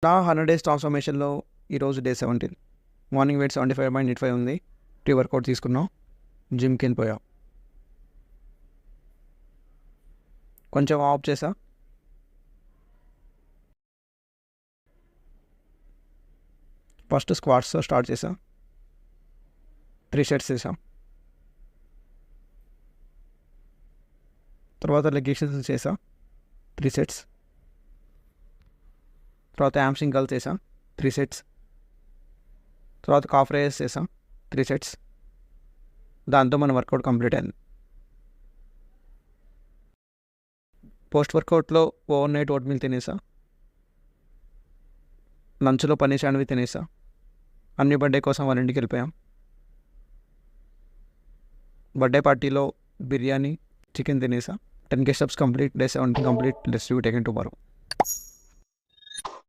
నా 100 డేస్ ట్రాన్స్ఫర్మేషన్లో ఈరోజు day 17. Morning weight 75.85 ఉంది. ప్రీ-వర్కౌట్ తీసుకున్నాం. జిమ్కి వెళ్ళిపోయాం. కొంచెం ఆఫ్ చేసా. ఫస్ట్ స్క్వాట్స్ స్టార్ట్ చేసా. 3 సెట్స్ చేసాం. తర్వాత లెగ్ ఎక్సర్సైజ్ చేసా 3 సెట్స్. తర్వాత హ్యామ్స్ట్రింగ్ కర్ల్స్ చేసా 3 సెట్స్. తర్వాత కాఫ్ రైజెస్ చేసా 3 సెట్స్. దాంతో మన వర్కౌట్ కంప్లీట్ అయింది. పోస్ట్ వర్కౌట్లో ఓవర్ నైట్ ఓట్ మీల్ తినేసా. లంచ్లో పన్నీర్ శాండ్విచ్ తినేసా. అన్ని బర్త్డే కోసం వాళ్ళ ఇంటికి వెళ్ళిపోయాం. బర్త్డే పార్టీలో బిర్యానీ చికెన్ తినేసా. 10K steps complete. Day 17 complete. Let's do it again tomorrow.